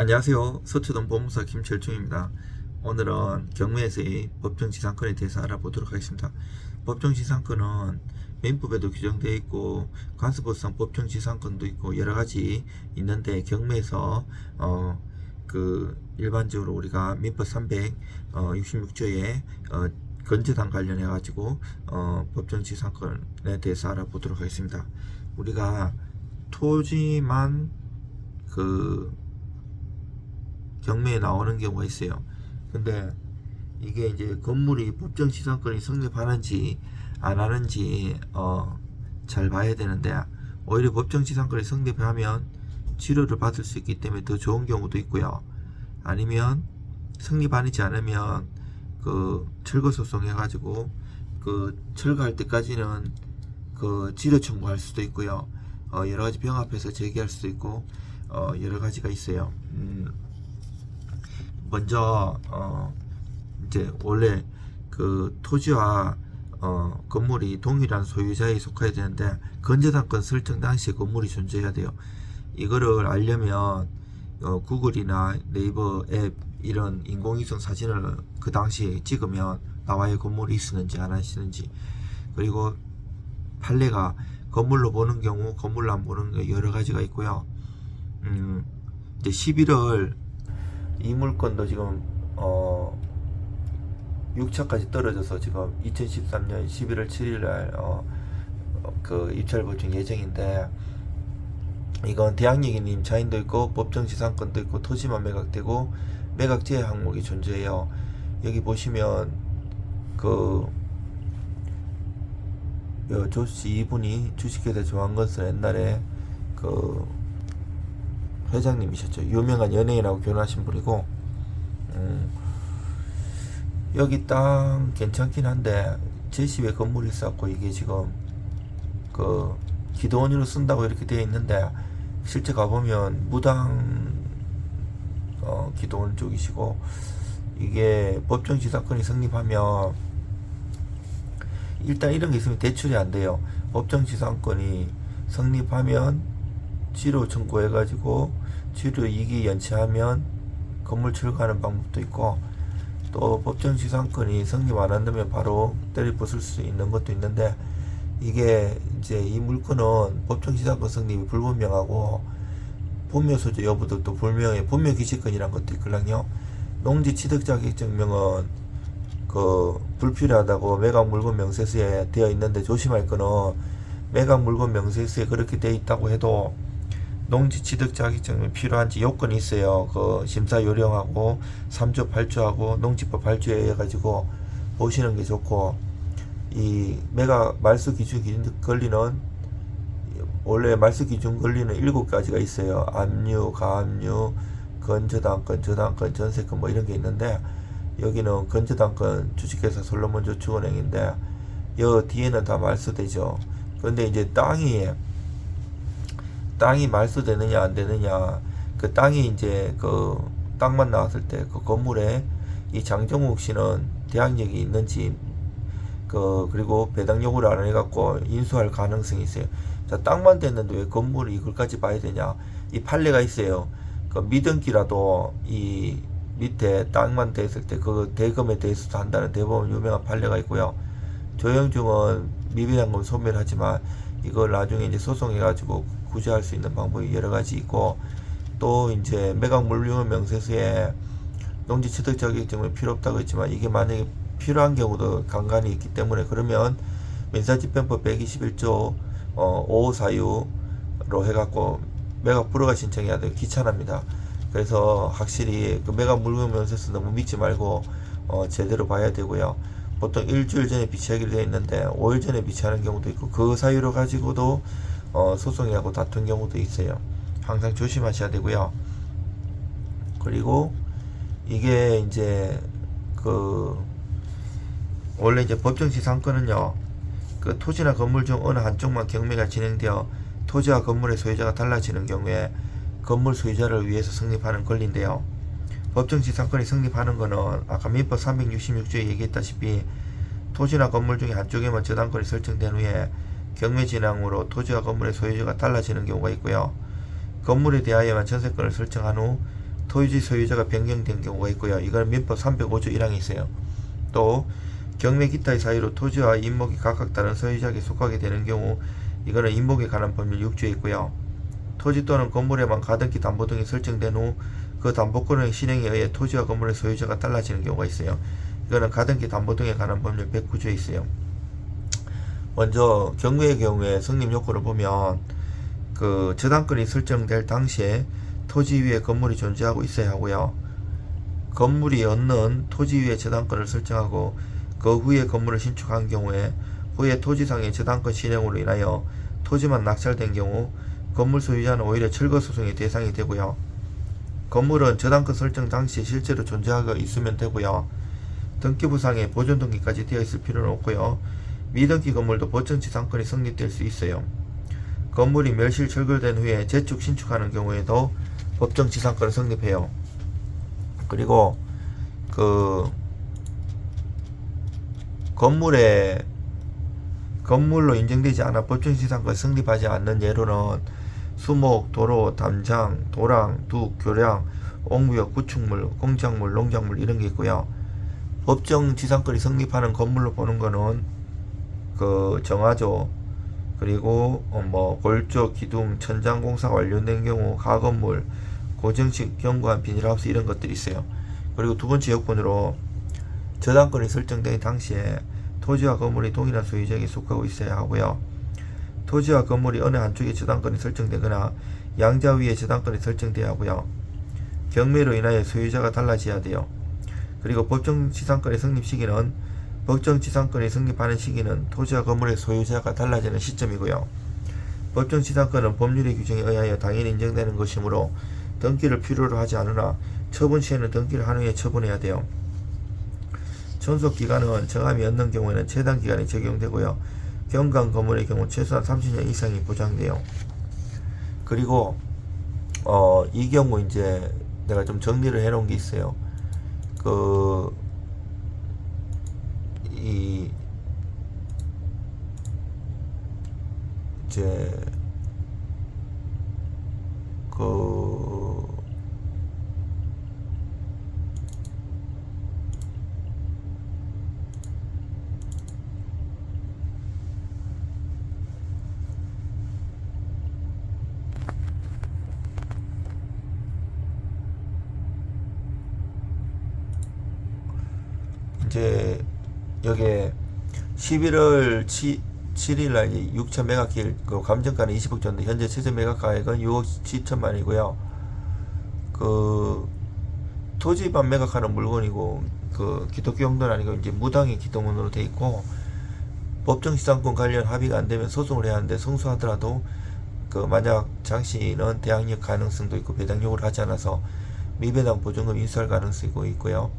안녕하세요. 서초동 보험사 김철중입니다. 오늘은 경매에서의 법정지상권에 대해서 알아보도록 하겠습니다. 법정지상권은 민법에도 규정되어 있고 관습법상 법정지상권도 있고 여러가지 있는데, 경매에서 일반적으로 우리가 민법 366조에 건재당 관련해 가지고 법정지상권에 대해서 알아보도록 하겠습니다. 우리가 토지만 경매에 나오는 경우가 있어요. 근데 이게 이제 건물이 법정지상권이 성립하는지 안 하는지 잘 봐야 되는데, 오히려 법정지상권이 성립하면 치료를 받을 수 있기 때문에 더 좋은 경우도 있고요. 아니면 성립 아니지 않으면 철거소송 해가지고 철거할 때까지는 치료 청구할 수도 있고요. 여러가지 병합해서 제기할 수도 있고 여러가지가 있어요. 먼저 이제 원래 토지와 건물이 동일한 소유자에 속해야 되는데, 건재당권 설정 당시에 건물이 존재해야 돼요. 이거를 알려면 구글이나 네이버 앱 이런 인공위성 사진을 그 당시에 찍으면 나와요. 건물이 있었는지 안 있었는지. 그리고 판례가 건물로 보는 경우, 건물로 안 보는 경우 여러 가지가 있고요. 이제 11월 이 물건도 지금 6차까지 떨어져서 지금 2013년 11월 7일날 입찰 보증 예정인데, 이건 대항력이님 자인도 있고 법정지상권도 있고 토지만 매각되고 매각제외 항목이 존재해요. 여기 보시면 조씨 이분이 주식회사 조한건설 옛날에 회장님이셨죠. 유명한 연예인하고 결혼하신 분이고, 여기 땅 괜찮긴 한데 제시외 건물이 있었고, 이게 지금 기도원으로 쓴다고 이렇게 되어 있는데, 실제 가보면 무당 기도원 쪽이시고, 이게 법정지상권이 성립하면 일단 이런 게 있으면 대출이 안 돼요. 법정지상권이 성립하면 치료 청구해가지고 치료 이익이 연체하면 건물 철거하는 방법도 있고, 또 법정지상권이 성립 안 한다면 바로 때려 부술 수 있는 것도 있는데, 이게 이제 이 물건은 법정지상권 성립이 불분명하고 분묘소재 여부도 또 불명해. 분묘기시권이란 것도 있거든요. 농지취득자격증명은 불필요하다고 매각물건 명세서에 되어 있는데, 조심할 거는 매각물건 명세서에 그렇게 되어 있다고 해도 농지취득자격증이 필요한지 요건이 있어요. 심사 요령하고 3조 8조하고 농지법 8조에 해가지고 보시는 게 좋고, 이 매각 말소 기준 권리는 원래 말소 기준 권리는 7가지가 있어요. 압류, 가압류, 건저당권, 저당권, 전세권 뭐 이런 게 있는데, 여기는 건저당권 주식회사 솔로몬저축은행인데 여 뒤에는 다 말소되죠. 그런데 이제 땅이 말소되느냐 안 되느냐, 땅이 이제 땅만 나왔을 때 건물에 이 장정욱 씨는 대항력이 있는지 그리고 배당 요구를 안 해갖고 인수할 가능성이 있어요. 자, 땅만 됐는데 왜 건물을 이걸까지 봐야 되냐? 이 판례가 있어요. 미등기라도 이 밑에 땅만 됐을 때 대금에 대해서도 한다는 대법원 유명한 판례가 있고요. 조영중은 미비당금 소멸하지만 이걸 나중에 이제 소송해가지고 구제할 수 있는 방법이 여러 가지 있고, 또 이제 매각물류원 명세서에 농지취득 자격증은 필요 없다고 했지만, 이게 만약에 필요한 경우도 간간히 있기 때문에, 그러면 민사집행법 121조 5호 사유로 해갖고 매각 불허가 신청해야 돼요. 귀찮습니다. 그래서 확실히 매각물건 명세서 너무 믿지 말고 제대로 봐야 되고요. 보통 일주일 전에 비치하기로 되어 있는데 5일 전에 비치하는 경우도 있고, 그 사유로 가지고도 소송하고 다툰 경우도 있어요. 항상 조심하셔야 되고요. 그리고 이게 이제 원래 이제 법정지상권은요, 토지나 건물 중 어느 한쪽만 경매가 진행되어 토지와 건물의 소유자가 달라지는 경우에 건물 소유자를 위해서 성립하는 권리인데요. 법정지상권이 성립하는 것은 아까 민법 366조에 얘기했다시피 토지나 건물 중에 한쪽에만 저당권이 설정된 후에 경매 진행으로 토지와 건물의 소유자가 달라지는 경우가 있고요. 건물에 대하여만 전세권을 설정한 후 토지 소유자가 변경된 경우가 있고요. 이거는 민법 305조 1항에 있어요. 또 경매 기타의 사유로 토지와 임목이 각각 다른 소유자에게 속하게 되는 경우 이거는 임목에 관한 법률 6조에 있고요. 토지 또는 건물에만 가등기 담보 등이 설정된 후 그 담보권의 실행에 의해 토지와 건물의 소유자가 달라지는 경우가 있어요. 이거는 가등기 담보 등에 관한 법률 109조에 있어요. 먼저 경매의 경우에 성립 요건을 보면 그 저당권이 설정될 당시에 토지 위에 건물이 존재하고 있어야 하고요. 건물이 없는 토지 위에 저당권을 설정하고 그 후에 건물을 신축한 경우에 후에 토지상의 저당권 실행으로 인하여 토지만 낙찰된 경우 건물 소유자는 오히려 철거소송의 대상이 되고요. 건물은 저당권 설정 당시에 실제로 존재하고 있으면 되고요. 등기부상에 보존 등기까지 되어 있을 필요는 없고요. 미등기 건물도 법정지상권이 성립될 수 있어요. 건물이 멸실 철거된 후에 재축 신축하는 경우에도 법정지상권을 성립해요. 그리고 그 건물로 인정되지 않아 법정지상권이 성립하지 않는 예로는 수목, 도로, 담장, 도랑, 둑, 교량, 옥무역, 구축물, 공작물, 농작물 이런 게 있고요. 법정지상권이 성립하는 건물로 보는 거는 그 정화조, 그리고 골조, 기둥, 천장 공사가 완료된 경우 가건물, 고정식 견고한 비닐하우스 이런 것들이 있어요. 그리고 두 번째 요건으로 저당권이 설정된 당시에 토지와 건물이 동일한 소유자에게 속하고 있어야 하고요. 토지와 건물이 어느 한쪽에 저당권이 설정되거나 양자 위에 저당권이 설정되어야 하고요. 경매로 인하여 소유자가 달라져야 돼요. 그리고 법정지상권의 성립 시기는 법정지상권이 성립하는 시기는 토지와 건물의 소유자가 달라지는 시점이고요. 법정지상권은 법률의 규정에 의하여 당연히 인정되는 것이므로 등기를 필요로 하지 않으나 처분 시에는 등기를 한 후에 처분해야 돼요. 존속기간은 정함이 없는 경우에는 최단기간이 적용되고요. 경관 건물의 경우 최소한 30년 이상이 보장돼요. 그리고 이 경우 이제 내가 좀 정리를 해놓은 게 있어요. 이제 여기에 11월 7일날 6천 매각길 그 감정가는 20억 정도, 현재 최저 매각가액은 6억 7천만이고요. 그 토지만 매각하는 물건이고 그 기독교 용도는 아니고 이제 무당의 기도문으로 돼 있고 법정지상권 관련 합의가 안 되면 소송을 해야 하는데 성수하더라도 그 만약 장씨는 대항력 가능성도 있고 배당 요구를 하지 않아서 미배당 보증금 인수할 가능성이 있고요.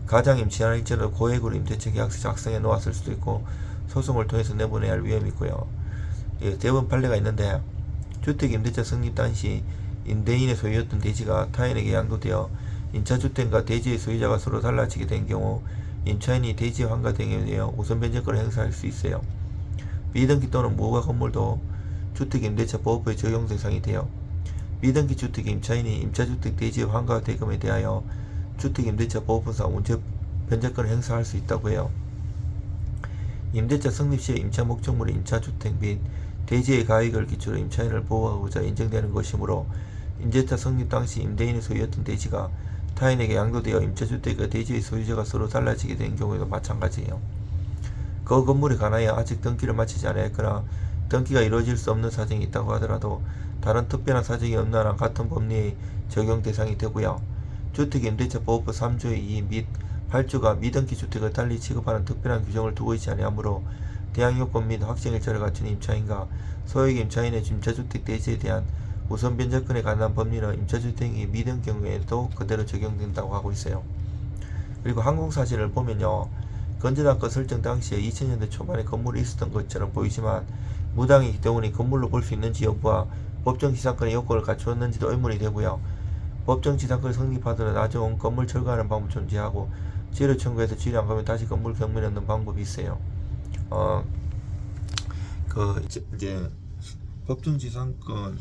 가장임 지난 일자로 고액으로 임대차 계약서 작성해 놓았을 수도 있고 소송을 통해서 내보내야 할 위험이 있고요. 예, 대법원 판례가 있는데 주택 임대차 성립 당시 임대인의 소유였던 대지가 타인에게 양도되어 임차주택과 대지의 소유자가 서로 달라지게 된 경우 임차인이 대지의 환가 등에 대해 우선 변제권을 행사할 수 있어요. 미등기 또는 무허가 건물도 주택 임대차 보호법의 적용 대상이 돼요. 미등기 주택 임차인이 임차주택 대지의 환가 대금에 대하여 주택임대차 보호법상 운제 변제권을 행사할 수 있다고 해요. 임대차 성립 시에 임차 목적물의 임차주택 및 대지의 가액을 기초로 임차인을 보호하고자 인정되는 것이므로 임대차 성립 당시 임대인의 소유였던 대지가 타인에게 양도되어 임차주택과 대지의 소유자가 서로 달라지게 된 경우에도 마찬가지예요. 그 건물에 관하여 아직 등기를 마치지 않았거나 등기가 이루어질 수 없는 사정이 있다고 하더라도 다른 특별한 사정이 없는 한 같은 법리의 적용 대상이 되고요. 주택임대차 보호법 3조의 2 및 8조가 미등기 주택을 달리 취급하는 특별한 규정을 두고 있지 아니하므로 대항요건 및 확정일자를 갖춘 임차인과 소액 임차인의 임차주택 대지에 대한 우선 변제권에 관한 법리는 임차주택이 미등 경우에도 그대로 적용된다고 하고 있어요. 그리고 항공사진을 보면요. 건전한권 설정 당시에 2000년대 초반에 건물이 있었던 것처럼 보이지만 무당이기 때문에 건물로 볼 수 있는지 여부와 법정지상권의 요건을 갖추었는지도 의문이 되고요. 법정지상권이 성립하더라도 나중 건물 철거하는 방법이 존재하고 지혜를 청구해서 지혜를 안 가면 다시 건물 경매에 넣는 방법이 있어요. 이제 법정지상권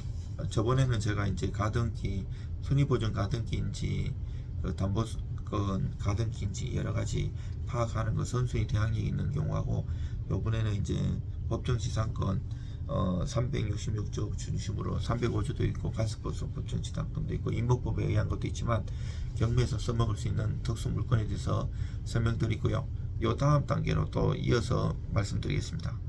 저번에는 제가 이제 가등기 손해보전 가등기인지 그 담보권 가등기인지 여러 가지 파악하는 거 선순위 대항력이 있는 경우하고, 요번에는 이제 법정지상권 366조 중심으로 305조도 있고 가스버스 법정지상권도 있고 임목법에 의한 것도 있지만 경매에서 써먹을 수 있는 특수 물건에 대해서 설명드리고요. 요 다음 단계로 또 이어서 말씀드리겠습니다.